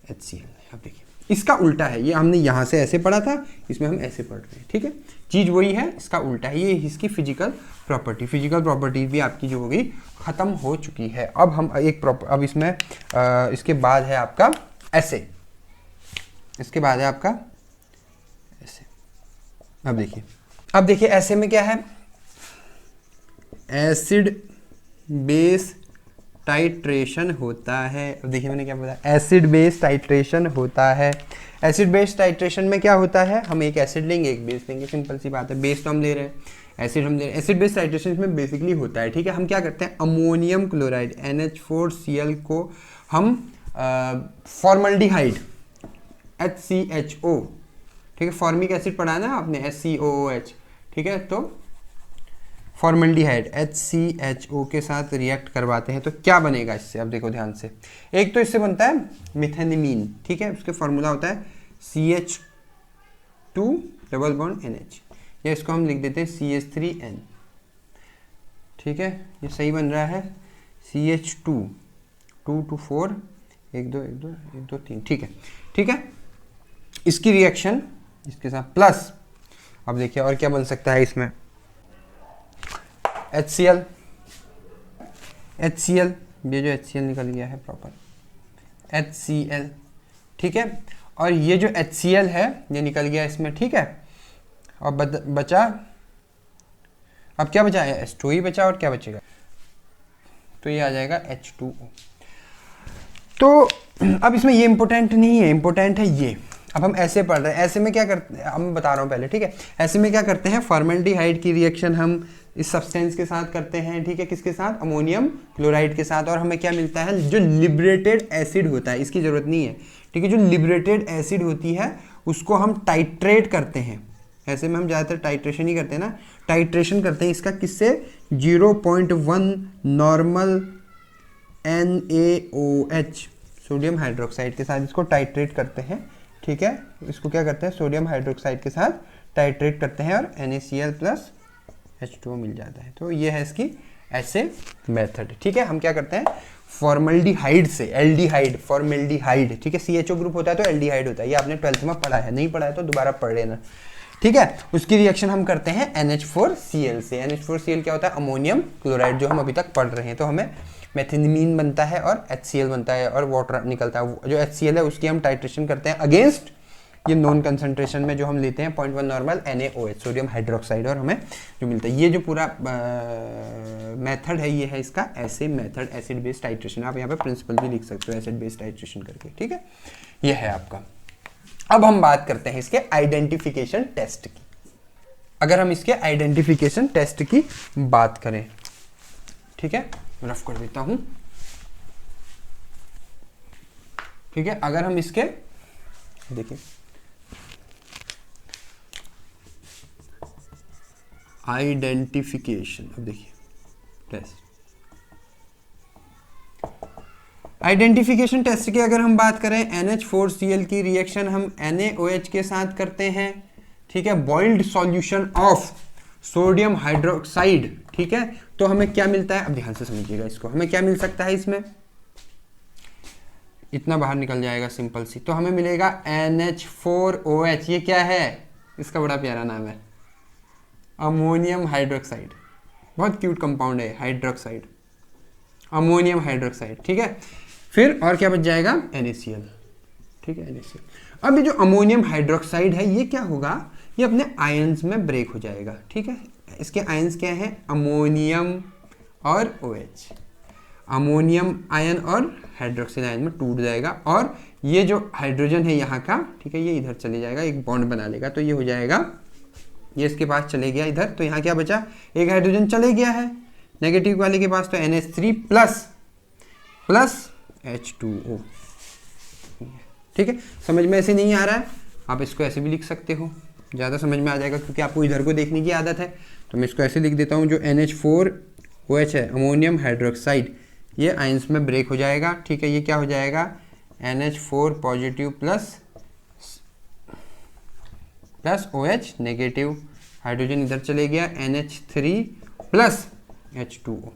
HCl। अब देखिए इसका उल्टा है, ये हमने यहाँ से ऐसे पढ़ा था, इसमें हम ऐसे पढ़ रहे हैं। ठीक है, चीज़ वही है, इसका उल्टा है। ये इसकी फिजिकल प्रॉपर्टी। फिजिकल प्रॉपर्टी भी आपकी जो हो गई ख़त्म हो चुकी है। अब हम अब इसमें इसके बाद है आपका ऐसे, इसके बाद है आपका ऐसे। अब देखिए, अब देखिए ऐसे में क्या है, एसिड बेस टाइट्रेशन होता है। अब देखिए मैंने क्या बोला, एसिड बेस टाइट्रेशन होता है। एसिड बेस टाइट्रेशन में क्या होता है, हम एक एसिड लेंगे एक बेस लेंगे, सिंपल सी बात है। बेस तो हम ले रहे हैं, एसिड हम ले रहे हैं। एसिड बेस टाइट्रेशन में बेसिकली होता है, ठीक है। हम क्या करते हैं, अमोनियम क्लोराइड NH4Cl को हम फॉर्मल्डिहाइड HCHO, ठीक है, फॉर्मिक एसिड पढ़ा ना आपने SCOOH, ठीक है, तो फॉर्मल्डिहाइड HCHO के साथ रिएक्ट करवाते हैं तो क्या बनेगा इससे। अब देखो ध्यान से, एक तो इससे बनता है मिथेनिमीन, ठीक है, उसके फॉर्मूला होता है CH2 डबल बॉन्ड NH, या इसको हम लिख देते हैं CH3N, ठीक है, ये सही बन रहा है CH2 2 to 4 1 2 1 2 1 2 3, ठीक है, ठीक है। इसकी रिएक्शन इसके साथ प्लस, अब देखिए और क्या बन सकता है इसमें, HCl, ये जो HCl निकल गया है प्रॉपर HCl, ठीक है, और ये जो HCl है ये निकल गया इसमें, ठीक है, और बचा, अब क्या बचा है, H2 ही बचा, और क्या बचेगा, तो ये आ जाएगा H2O। तो अब इसमें ये इंपॉर्टेंट नहीं है, इंपॉर्टेंट है ये। अब हम ऐसे पढ़ रहे हैं, ऐसे में क्या करते हैं, हम बता रहा हूँ पहले, ठीक है। ऐसे में क्या करते हैं, फॉर्मल्डिहाइड की रिएक्शन हम इस सब्सटेंस के साथ करते हैं, ठीक है, किसके साथ, अमोनियम क्लोराइड के साथ, और हमें क्या मिलता है, जो लिबरेटेड एसिड होता है, इसकी जरूरत नहीं है, ठीक है, जो लिबरेटेड एसिड होती है उसको हम टाइट्रेट करते हैं। ऐसे में हम ज़्यादातर टाइट्रेशन ही करते हैं ना, टाइट्रेशन करते हैं इसका किससे, 0.1 नॉर्मल NaOH सोडियम हाइड्रोक्साइड के साथ इसको टाइट्रेट करते हैं, ठीक है, इसको क्या करते हैं, सोडियम हाइड्रोक्साइड के साथ टाइट्रेट करते हैं और NaCl प्लस H2O मिल जाता है। तो ये है इसकी ऐसे मेथड, ठीक है। हम क्या करते हैं, फॉर्मल्डिहाइड से एल्डिहाइड, फॉर्मल्डिहाइड, ठीक है, CHO ग्रुप होता है तो एल्डिहाइड होता है, ये आपने 12th में पढ़ा है, नहीं पढ़ा है तो दोबारा पढ़ लेना, ठीक है। उसकी रिएक्शन हम करते हैं NH4Cl से। NH4Cl क्या होता है, अमोनियम क्लोराइड, जो हम अभी तक पढ़ रहे हैं। तो हमें मेथिनिमीन बनता है और HCl बनता है और वाटर निकलता है। जो HCl है उसकी हम टाइट्रेशन करते हैं अगेंस्ट ये नॉन कंसंट्रेशन में जो हम लेते हैं 0.1 नॉर्मल NaOH सोडियम हाइड्रोक्साइड, और हमें जो मिलता है, ये जो पूरा मेथड है ये है इसका ऐसे मेथड, एसिड बेस टाइट्रेशन। आप यहाँ पे प्रिंसिपल भी लिख सकते हो एसिड बेस टाइट्रेशन करके, ठीक है, ये है आपका। अब हम बात करते हैं इसके आइडेंटिफिकेशन टेस्ट की। अगर हम इसके आइडेंटिफिकेशन टेस्ट की बात करें, ठीक है, रफ कर देता हूं, ठीक है, अगर हम इसके देखिए आइडेंटिफिकेशन, अब देखिए टेस्ट, आइडेंटिफिकेशन टेस्ट की अगर हम बात करें, NH4Cl की रिएक्शन हम NaOH के साथ करते हैं, ठीक है, boiled solution of sodium hydroxide, ठीक है, तो हमें क्या मिलता है, अब ध्यान से समझिएगा इसको, हमें क्या मिल सकता है इसमें, इतना बाहर निकल जाएगा सिंपल सी, तो हमें मिलेगा NH4OH, ये क्या है, इसका बड़ा प्यारा नाम है अमोनियम हाइड्रोक्साइड, बहुत क्यूट कंपाउंड है हाइड्रोक्साइड, अमोनियम हाइड्रोक्साइड, ठीक है। फिर और क्या बच जाएगा, NaCl, ठीक है, NaCl। अब ये जो अमोनियम हाइड्रोक्साइड है ये क्या होगा, ये अपने आयंस में ब्रेक हो जाएगा, ठीक है। इसके आयंस क्या है, अमोनियम और OH, अमोनियम आयन और हाइड्रोक्सिल आयन में टूट जाएगा, और ये जो हाइड्रोजन है यहाँ का, ठीक है, ये इधर चले जाएगा, एक बॉन्ड बना लेगा, तो ये हो जाएगा, ये इसके पास चले गया इधर, तो यहाँ क्या बचा, एक हाइड्रोजन चले गया है नेगेटिव वाले के पास, तो NH3 प्लस H2O, ठीक है। समझ में ऐसे नहीं आ रहा है, आप इसको ऐसे भी लिख सकते हो, ज़्यादा समझ में आ जाएगा, क्योंकि आपको इधर को देखने की आदत है, तो मैं इसको ऐसे लिख देता हूँ, जो NH4OH है अमोनियम हाइड्रोक्साइड, ये आयंस में ब्रेक हो जाएगा, ठीक है, ये क्या हो जाएगा, NH4 positive plus OH negative, hydrogen इधर चले गया, NH3 प्लस H2O।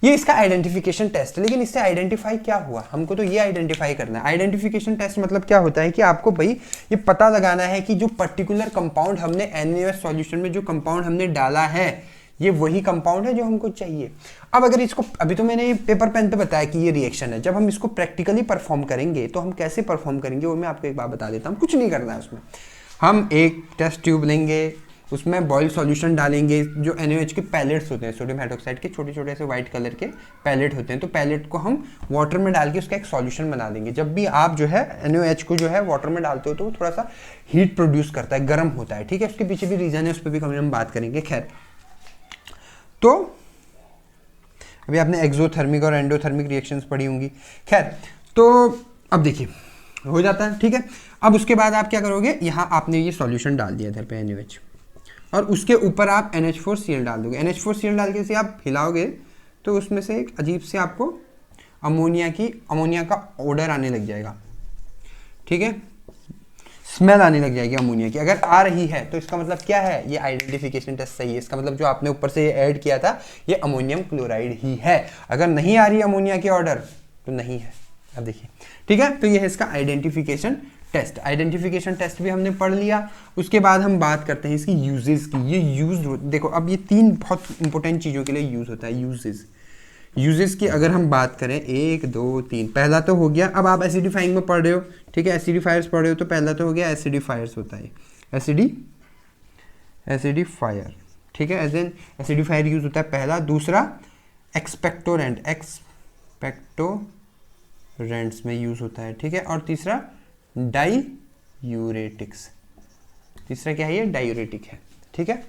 ये इसका आइडेंटिफिकेशन टेस्ट है। लेकिन इससे आइडेंटिफाई क्या हुआ, हमको तो ये आइडेंटिफाई करना है। आइडेंटिफिकेशन टेस्ट मतलब क्या होता है कि आपको भाई ये पता लगाना है कि जो पर्टिकुलर कंपाउंड हमने NaOH सॉल्यूशन में जो कंपाउंड हमने डाला है ये वही कंपाउंड है जो हमको चाहिए। अब अगर इसको, अभी तो मैंने पेपर पेन पे बताया कि ये रिएक्शन है, जब हम इसको प्रैक्टिकली परफॉर्म करेंगे तो हम कैसे परफॉर्म करेंगे वो मैं आपको एक बात बता देता हूँ। कुछ नहीं करना है उसमें, हम एक टेस्ट ट्यूब लेंगे, उसमें बॉइल सॉल्यूशन डालेंगे। जो NaOH के पैलेट्स होते हैं, सोडियम हाइड्रोक्साइड के छोटे छोटे ऐसे वाइट कलर के पैलेट होते हैं, तो पैलेट को हम वाटर में डाल के उसका एक सॉल्यूशन बना देंगे। जब भी आप जो है NaOH को जो है वाटर में डालते हो तो वो थोड़ा सा हीट प्रोड्यूस करता है, गर्म होता है, ठीक है। उसके पीछे भी रीज़न है, उस पर भी कभी हम बात करेंगे। खैर, तो अभी आपने एक्सोथर्मिक और एंडोथर्मिक रिएक्शंस पढ़ी होंगी। खैर, तो अब देखिए हो जाता है, ठीक है। अब उसके बाद आप क्या करोगे, यहाँ आपने ये सॉल्यूशन डाल दिया इधर पे NaOH, और उसके ऊपर आप NH4Cl डाल दोगे। NH4Cl डाल के से आप हिलाओगे तो उसमें से एक अजीब से आपको अमोनिया का ऑर्डर आने लग जाएगा, ठीक है, स्मेल आने लग जाएगी अमोनिया की। अगर आ रही है तो इसका मतलब क्या है, ये आइडेंटिफिकेशन टेस्ट सही है। इसका मतलब जो आपने ऊपर से ऐड किया था ये अमोनियम क्लोराइड ही है। अगर नहीं आ रही अमोनिया की ऑर्डर तो नहीं है। अब देखिए, ठीक है, तो ये है इसका आइडेंटिफिकेशन टेस्ट। आइडेंटिफिकेशन टेस्ट भी हमने पढ़ लिया। उसके बाद हम बात करते हैं इसकी यूजेस की। ये यूज, देखो अब ये 3 बहुत इंपॉर्टेंट चीज़ों के लिए यूज होता है। यूजेस की अगर हम बात करें 1 2 3, पहला तो हो गया, अब आप एसिडिफाइंग में पढ़ रहे हो, ठीक है, एसिडिफायर्स पढ़ रहे हो, तो पहला तो हो गया एसिडिफायर्स होता है, एसिडिफायर, ठीक है, एज एन एसिडिफायर यूज होता है पहला। दूसरा एक्सपेक्टोरेंट्स में यूज होता है, ठीक है। और तीसरा डाईयूरेटिक्स, तीसरा क्या है, ये डायूरेटिक है, ठीक है।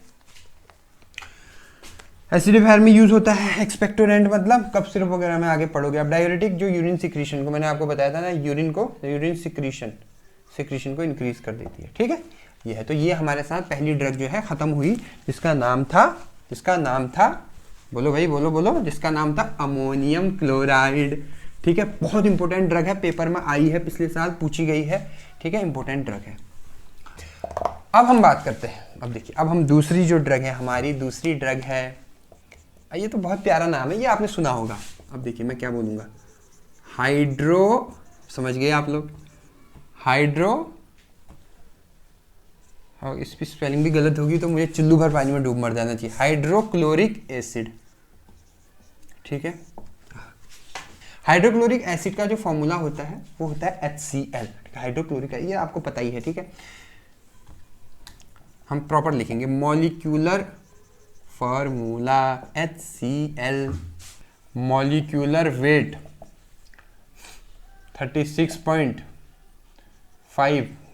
एसिडिफायर में यूज होता है एक्सपेक्टोरेंट, मतलब कफ सिरप वगैरह में आगे पढ़ोगे आप। डायूरेटिक जो यूरिन सिक्रीशन को, मैंने आपको बताया था ना, यूरिन सिक्रीशन को इंक्रीज कर देती है, ठीक है। ये है, तो ये हमारे साथ पहली ड्रग जो है खत्म हुई, जिसका नाम था बोलो भाई, बोलो, जिसका नाम था अमोनियम क्लोराइड, ठीक है। बहुत इंपॉर्टेंट ड्रग है, पेपर में आई है, पिछले साल पूछी गई है, ठीक है, इंपॉर्टेंट ड्रग है। अब हम बात करते हैं, अब देखिए, अब हम दूसरी जो ड्रग है, हमारी दूसरी ड्रग है, ये तो बहुत प्यारा नाम है, ये आपने सुना होगा। अब देखिए मैं क्या बोलूँगा, समझ गए आप लोग, और इसकी स्पेलिंग भी गलत होगी तो मुझे चुल्लू भर पानी में डूब मर जाना चाहिए। हाइड्रोक्लोरिक एसिड, ठीक है। हाइड्रोक्लोरिक एसिड का जो फॉर्मूला होता है वो होता है HCl। हाइड्रोक्लोरिक, ये आपको पता ही है, ठीक है। हम प्रॉपर लिखेंगे, molecular formula HCl, molecular weight 36.5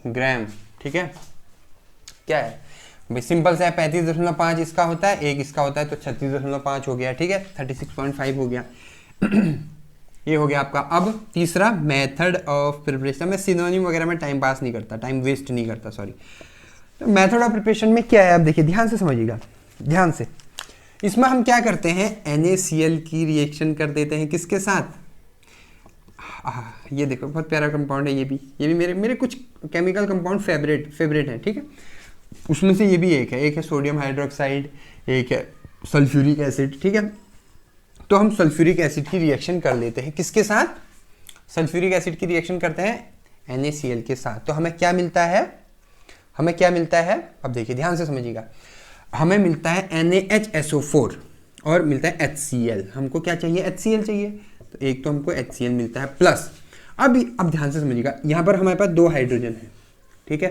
ग्राम, ठीक है। क्या है भाई, सिंपल सा है, 35.5 इसका होता है, एक इसका होता है, तो 36.5 हो गया, ठीक है, 36.5 हो गया। ये हो गया आपका। अब तीसरा मेथड ऑफ प्रिपरेशन, मैं सिनोनिम वगैरह में टाइम पास नहीं करता, टाइम वेस्ट नहीं करता, सॉरी। तो मेथड ऑफ प्रिपरेशन में क्या है, आप देखिए ध्यान से समझिएगा, ध्यान से। इसमें हम क्या करते हैं, NaCl की रिएक्शन कर देते हैं, किसके साथ, ये देखो बहुत प्यारा कंपाउंड है, ये भी मेरे कुछ केमिकल कंपाउंड फेवरेट है, ठीक है। उसमें से ये भी एक है सोडियम हाइड्रोक्साइड, एक है सल्फ्यूरिक एसिड, ठीक है। तो हम सल्फ्यूरिक एसिड की रिएक्शन कर लेते हैं, किसके साथ, सल्फ्यूरिक एसिड की रिएक्शन करते हैं NaCl के साथ। तो हमें क्या मिलता है, अब देखिए ध्यान से समझिएगा, हमें मिलता है NaHSO4 और मिलता है HCl। हमको क्या चाहिए, HCl चाहिए, तो एक तो हमको HCl मिलता है प्लस। अब ध्यान से समझिएगा, यहाँ पर हमारे पास 2 हाइड्रोजन है, ठीक है।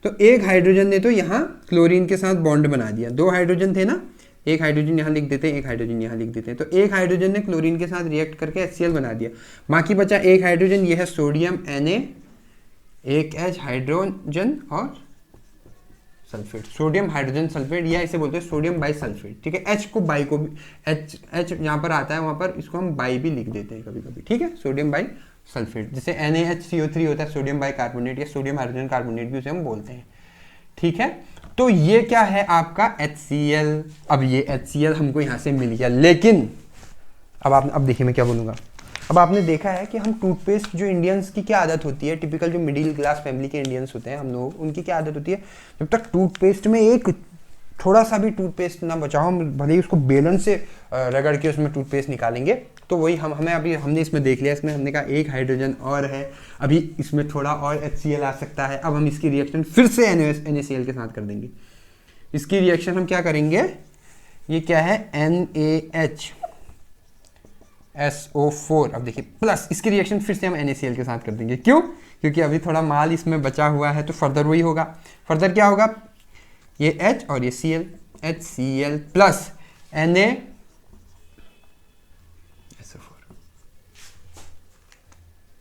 तो एक हाइड्रोजन ने तो यहाँ क्लोरीन के साथ बॉन्ड बना दिया, 2 हाइड्रोजन थे ना, एक हाइड्रोजन यहाँ लिख देते हैं, एक हाइड्रोजन यहाँ लिख देते हैं, तो एक हाइड्रोजन ने क्लोरीन के साथ रिएक्ट करके HCl बना दिया, बाकी बचा एक हाइड्रोजन, ये है सोडियम Na, एक H हाइड्रोजन और सल्फेट, सोडियम हाइड्रोजन सल्फेट, या इसे बोलते हैं सोडियम बाई सल्फेट, ठीक है। H को बाई को भी, H यहाँ पर आता है, वहाँ पर इसको हम बाई भी लिख देते हैं कभी कभी, ठीक है, सोडियम बाई सल्फेट। जैसे NaHCO3 होता है सोडियम बाई कार्बोनेट, या सोडियम हाइड्रोजन कार्बोनेट भी उसे हम बोलते हैं, ठीक है। तो ये क्या है आपका HCl। अब ये HCl हमको यहाँ से मिल गया, लेकिन अब देखिए मैं क्या बोलूँगा। अब आपने देखा है कि हम टूथपेस्ट, जो इंडियंस की क्या आदत होती है, टिपिकल जो मिडिल क्लास फैमिली के इंडियंस होते हैं हम लोग, उनकी क्या आदत होती है, जब तक टूथपेस्ट में एक थोड़ा सा भी टूथपेस्ट ना बचाओ, हम भले ही उसको बेलन से रगड़ के उसमें टूथपेस्ट निकालेंगे, तो वही हमने इसमें देख लिया, इसमें हमने कहा एक हाइड्रोजन और है, अभी इसमें थोड़ा और HCl आ सकता है। अब हम इसकी रिएक्शन फिर से NaCl के साथ कर देंगे। इसकी रिएक्शन हम क्या करेंगे, ये क्या है NaHSO4, अब देखिए प्लस, इसकी रिएक्शन फिर से हम NaCl के साथ कर देंगे। क्यों, क्योंकि अभी थोड़ा माल इसमें बचा हुआ है, तो फर्दर वही होगा। फर्दर क्या होगा, ये H और ये Cl, HCl plus Na SO4।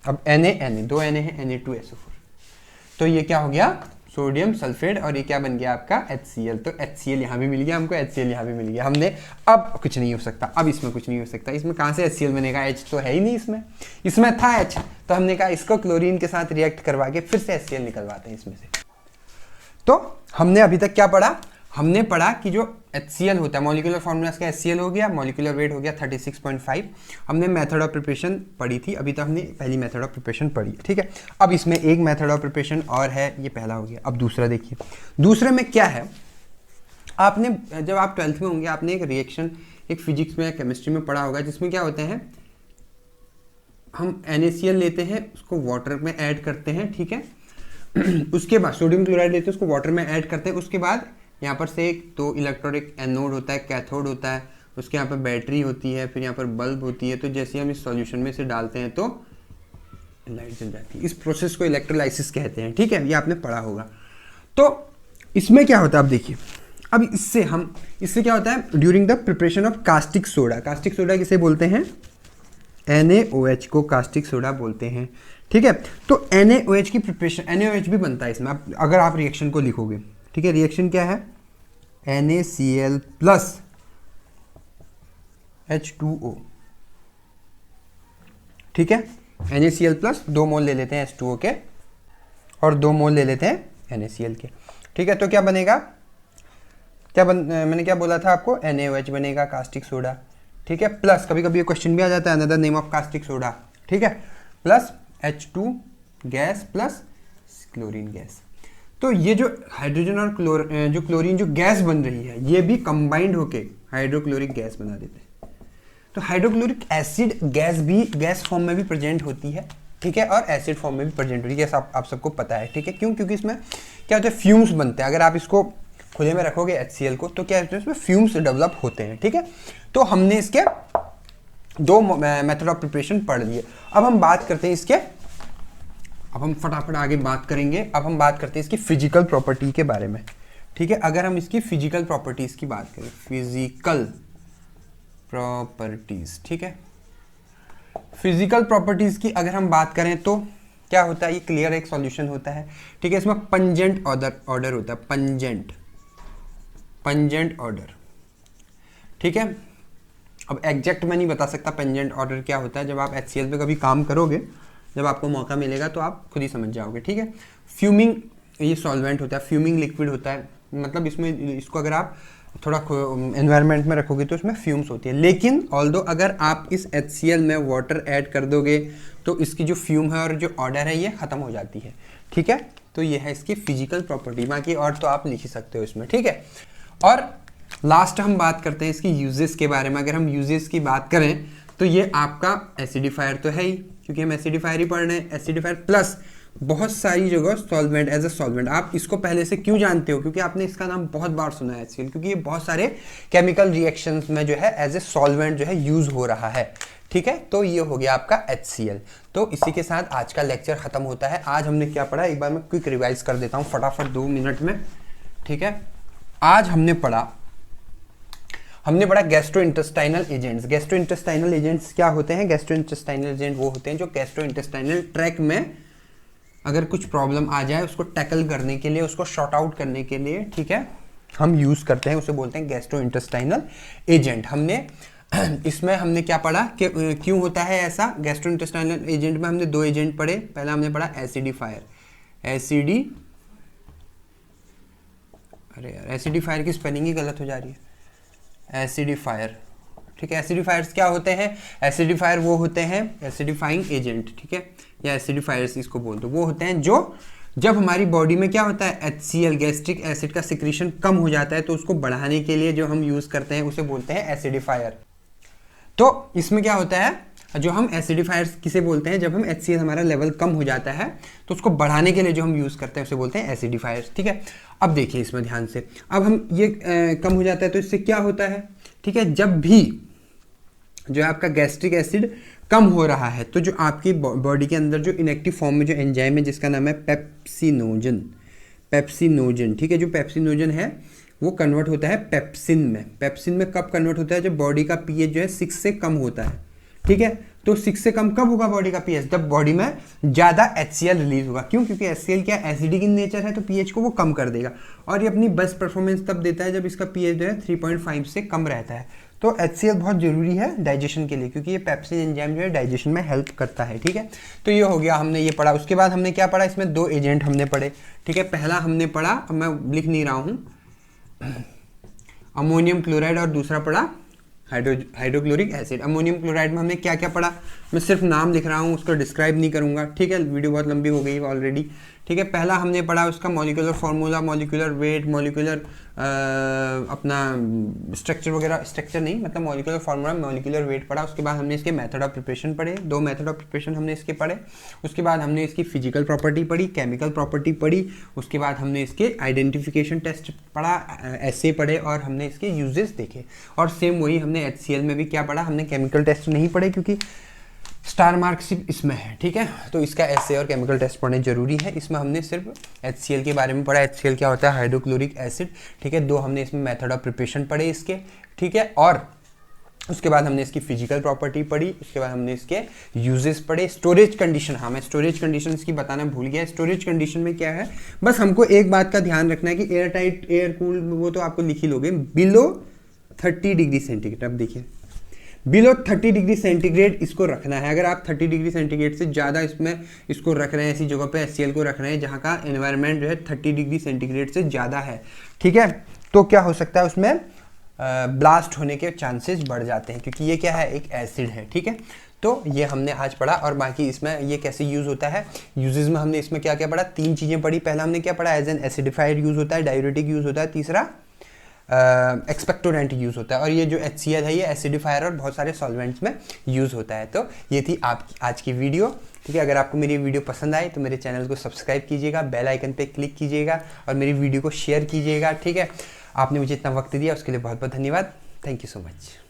अब Na दो Na है, Na2SO4, तो ये क्या हो गया सोडियम सल्फेट, और ये क्या बन गया आपका HCl। तो HCl यहाँ भी मिल गया हमको, HCl यहाँ भी मिल गया हमने। अब कुछ नहीं हो सकता, अब इसमें कुछ नहीं हो सकता, इसमें कहाँ से HCl बनेगा, H तो है ही नहीं इसमें, इसमें था H, तो हमने कहा इसको क्लोरीन के साथ रिएक्ट करवा के फिर से HCl निकलवाते हैं इसमें से। तो हमने अभी तक क्या पढ़ा, हमने पढ़ा कि जो HCl होता है, मॉलिक्यूलर फॉर्मूला इसका HCl हो गया, मॉलिक्यूलर वेट हो गया 36.5। हमने मेथड ऑफ प्रिपरेशन पढ़ी थी, अभी तक हमने पहली मेथड ऑफ प्रिपरेशन पढ़ी, ठीक है। अब इसमें एक मेथड ऑफ प्रिपरेशन और है, ये पहला हो गया। अब दूसरा देखिए, दूसरे में क्या है, आपने जब आप 12th में होंगे आपने एक रिएक्शन एक फिजिक्स में केमिस्ट्री में पढ़ा होगा, जिसमें क्या होता है, हम NaCl लेते हैं, उसको वाटर में ऐड करते हैं, ठीक है। उसके बाद सोडियम क्लोराइड लेते हैं, उसको वाटर में ऐड करते हैं, उसके बाद यहाँ पर से एक दो इलेक्ट्रोड, एक एनोड होता है, कैथोड होता है, उसके यहाँ पर बैटरी होती है, फिर यहाँ पर बल्ब होती है। तो जैसे हम इस सॉल्यूशन में से डालते हैं तो लाइट जल जाती है। इस प्रोसेस को इलेक्ट्रोलाइसिस कहते हैं, ठीक है, ये आपने पढ़ा होगा। तो इसमें क्या होता है, आप देखिए, अब इससे क्या होता है, during the preparation of caustic soda, caustic soda किसे बोलते हैं, NaOH को कास्टिक सोडा बोलते हैं, ठीक है। तो NaOH की प्रिपरेशन, NaOH भी बनता है इसमें, अगर आप रिएक्शन को लिखोगे, ठीक है। रिएक्शन क्या है, NaCl प्लस H2O, ठीक है। NaCl प्लस 2 मोल ले लेते हैं H2O के और 2 मोल ले लेते हैं NaCl के, ठीक है। तो क्या बनेगा, मैंने क्या बोला था आपको, NaOH बनेगा कास्टिक सोडा, ठीक है, प्लस कभी कभी ये क्वेश्चन भी आ जाता है, another name of caustic soda, ठीक है, plus H2 gas plus chlorine gas. तो ये जो हाइड्रोजन और क्लोरीन जो गैस बन रही है, ये भी कंबाइंड होके हाइड्रोक्लोरिक गैस बना देते हैं। तो हाइड्रोक्लोरिक एसिड गैस भी गैस फॉर्म में भी प्रेजेंट होती है, ठीक है, और एसिड फॉर्म में भी प्रेजेंट होती है, आप सबको पता है, ठीक है। क्यों, क्योंकि इसमें क्या होता है, फ्यूम्स बनते हैं। अगर आप इसको खुले में रखोगे HCl को, तो क्या होता है, इसमें फ्यूम्स डेवलप होते हैं, ठीक है। तो हमने इसके दो मेथड ऑफ प्रिपरेशन पढ़ लिए। अब हम बात करते हैं इसके, अब हम फटाफट आगे बात करेंगे। अब हम बात करते हैं इसकी फिजिकल प्रॉपर्टी के बारे में, ठीक है। अगर हम इसकी फिजिकल प्रॉपर्टीज की बात करें, फिजिकल प्रॉपर्टीज, ठीक है, फिजिकल प्रॉपर्टीज की अगर हम बात करें तो क्या होता है, ये क्लियर एक सॉल्यूशन होता है, ठीक है। इसमें पंजेंट ऑर्डर होता है, पंजेंट ऑर्डर, ठीक है। अब एग्जैक्ट मैं नहीं बता सकता पेंजेंट ऑर्डर क्या होता है, जब आप HCl पे कभी काम करोगे, जब आपको मौका मिलेगा तो आप खुद ही समझ जाओगे, ठीक है। फ्यूमिंग ये सॉल्वेंट होता है, फ्यूमिंग लिक्विड होता है, मतलब इसमें इसको अगर आप थोड़ा एनवायरनमेंट में रखोगे तो इसमें फ्यूम्स होती है। लेकिन ऑल्दो अगर आप इस HCl में वाटर ऐड कर दोगे तो इसकी जो फ्यूम है और जो ऑर्डर है ये ख़त्म हो जाती है, ठीक है। तो ये है इसकी फिजिकल प्रॉपर्टी, बाकी और तो आप लिख ही सकते हो इसमें, ठीक है। और लास्ट हम बात करते हैं इसकी यूजेस के बारे में। अगर हम यूजेस की बात करें तो ये आपका एसिडिफायर तो है ही, क्योंकि हम एसिडिफायर ही पढ़ रहे हैं, एसिडिफायर प्लस बहुत सारी जगह सॉल्वेंट, एज अ सॉल्वेंट। आप इसको पहले से क्यों जानते हो, क्योंकि आपने इसका नाम बहुत बार सुना है HCl, क्योंकि ये बहुत सारे केमिकल रिएक्शंस में जो है एज ए सॉल्वेंट जो है यूज हो रहा है, ठीक है। तो ये हो गया आपका HCl। तो इसी के साथ आज का लेक्चर खत्म होता है। आज हमने क्या पढ़ा, एक बार मैं क्विक रिवाइज कर देता हूँ फटाफट 2 मिनट में, ठीक है। आज हमने पढ़ा गैस्ट्रोइंटेस्टाइनल एजेंट्स। गैस्ट्रोइंटेस्टाइनल एजेंट्स क्या होते हैं, गैस्ट्रोइंटेस्टाइनल एजेंट वो होते हैं जो गैस्ट्रोइंटेस्टाइनल ट्रैक में अगर कुछ प्रॉब्लम आ जाए उसको टैकल करने के लिए, उसको शॉर्ट आउट करने के लिए, ठीक है, हम यूज करते हैं, उसे बोलते हैं गैस्ट्रोइंटेस्टाइनल एजेंट। इसमें हमने क्या पढ़ा कि क्यों होता है ऐसा। गैस्ट्रोइंटेस्टाइनल एजेंट में हमने 2 एजेंट पढ़े। पहला हमने पढ़ा एसिडिफायर, एसिडिफायर की स्पेलिंग ही गलत हो जा रही है, एसिडिफायर, ठीक है। एसिडिफायर्स क्या होते हैं, एसिडिफायर वो होते हैं एसिडिफाइंग एजेंट, ठीक है, या एसिडिफायर्स इसको बोल दो। वो होते हैं जो जब हमारी बॉडी में क्या होता है, HCl गैस्ट्रिक एसिड का सिक्रीशन कम हो जाता है तो उसको बढ़ाने के लिए जो हम यूज करते हैं उसे बोलते हैं एसिडिफायर। तो इसमें क्या होता है, जो हम एसिडिफायर्स किसे बोलते हैं, जब हम HCl हमारा लेवल कम हो जाता है तो उसको बढ़ाने के लिए जो हम यूज करते हैं उसे बोलते हैं एसिडिफायर्स, ठीक है। अब देखिए इसमें ध्यान से, अब हम ये कम हो जाता है तो इससे क्या होता है, ठीक है, जब भी जो है आपका गैस्ट्रिक एसिड कम हो रहा है तो जो आपकी बॉडी के अंदर जो इनएक्टिव फॉर्म में जो एंजाइम है जिसका नाम है पेप्सिनोजन, पेप्सिनोजन, ठीक है। जो पेप्सिनोजन है वो कन्वर्ट होता है पेप्सिन में। पेप्सिन में कब कन्वर्ट होता है? जब बॉडी का पीएच जो है 6 से कम होता है, ठीक है। तो 6 से कम कब होगा बॉडी का पीएच? जब बॉडी में ज़्यादा HCl रिलीज होगा। क्यों? क्योंकि HCl क्या एसिडिक इन नेचर है, तो पीएच को वो कम कर देगा। और ये अपनी बेस्ट परफॉर्मेंस तब देता है जब इसका पीएच जो है 3.5 से कम रहता है। तो HCl बहुत ज़रूरी है डाइजेशन के लिए, क्योंकि ये पेप्सिन एंजाइम जो है डाइजेशन में हेल्प करता है, ठीक है। तो ये हो गया, हमने ये पढ़ा। उसके बाद हमने क्या पढ़ा? इसमें 2 एजेंट हमने पढ़े, ठीक है। पहला हमने पढ़ा, अब मैं लिख नहीं रहा हूँ, अमोनियम क्लोराइड, और दूसरा पढ़ा हाइड्रोक्लोरिक एसिड। अमोनियम क्लोराइड में हमने क्या क्या पढ़ा? मैं सिर्फ नाम लिख रहा हूँ, उसको डिस्क्राइब नहीं करूँगा, ठीक है। वीडियो बहुत लंबी हो गई ऑलरेडी, ठीक है। पहला हमने पढ़ा उसका molecular formula, molecular weight, molecular अपना स्ट्रक्चर वगैरह, स्ट्रक्चर नहीं मतलब मॉलिक्यूलर फार्मूला, मॉलिक्यूलर वेट पढ़ा। उसके बाद हमने इसके मेथड ऑफ प्रिपरेशन पढ़े, 2 मेथड ऑफ प्रिपरेशन हमने इसके पढ़े। उसके बाद हमने इसकी फिजिकल प्रॉपर्टी पढ़ी, केमिकल प्रॉपर्टी पढ़ी। उसके बाद हमने इसके आइडेंटिफिकेशन टेस्ट पढ़ा, ऐसे पढ़े, और हमने इसके यूजेस देखे। और सेम वही हमने HCl में भी क्या पढ़ा? हमने केमिकल टेस्ट नहीं पढ़े, क्योंकि स्टार मार्क सिर्फ इसमें है, ठीक है। तो इसका ऐसे और केमिकल टेस्ट पढ़ने जरूरी है। इसमें हमने सिर्फ HCl के बारे में पढ़ा, HCl क्या होता है, हाइड्रोक्लोरिक एसिड, ठीक है। 2 हमने इसमें मेथड ऑफ प्रिपरेशन पढ़े इसके, ठीक है। और उसके बाद हमने इसकी फिजिकल प्रॉपर्टी पढ़ी। उसके बाद हमने इसके यूजेस पढ़े। स्टोरेज कंडीशन, हाँ मैं स्टोरेज कंडीशन इसकी बताना भूल गया। स्टोरेज कंडीशन में क्या है, बस हमको एक बात का ध्यान रखना है कि एयर टाइट, एयर कूल, वो तो आपको लिख ही लोगे, बिलो 30 डिग्री सेंटीग्रेड। अब देखिए, बिलो 30 डिग्री सेंटीग्रेड इसको रखना है। अगर आप 30 डिग्री सेंटीग्रेड से ज़्यादा इसमें इसको रख रहे हैं, ऐसी जगह पे HCl को रख रहे हैं जहाँ का एनवायरनमेंट जो है 30 डिग्री सेंटीग्रेड से ज़्यादा है, ठीक है, तो क्या हो सकता है, उसमें ब्लास्ट होने के चांसेस बढ़ जाते हैं, क्योंकि ये क्या है, एक एसिड है, ठीक है। तो ये हमने आज पढ़ा। और बाकी इसमें ये कैसे यूज़ होता है, यूजेस में हमने इसमें क्या क्या पढ़ा? 3 चीज़ें पढ़ी। पहला हमने क्या पढ़ा? एज एन एसिडिफायर यूज़ होता है, डायूरेटिक यूज़ होता है, तीसरा एक्सपेक्टोरेंट यूज़ होता है, और ये जो HCl है ये एसिडिफायर और बहुत सारे सॉल्वेंट्स में यूज़ होता है। तो ये थी आपकी आज की वीडियो, ठीक है। अगर आपको मेरी वीडियो पसंद आए तो मेरे चैनल को सब्सक्राइब कीजिएगा, बेल आइकन पे क्लिक कीजिएगा, और मेरी वीडियो को शेयर कीजिएगा, ठीक है। आपने मुझे इतना वक्त दिया उसके लिए बहुत बहुत धन्यवाद। Thank you so much.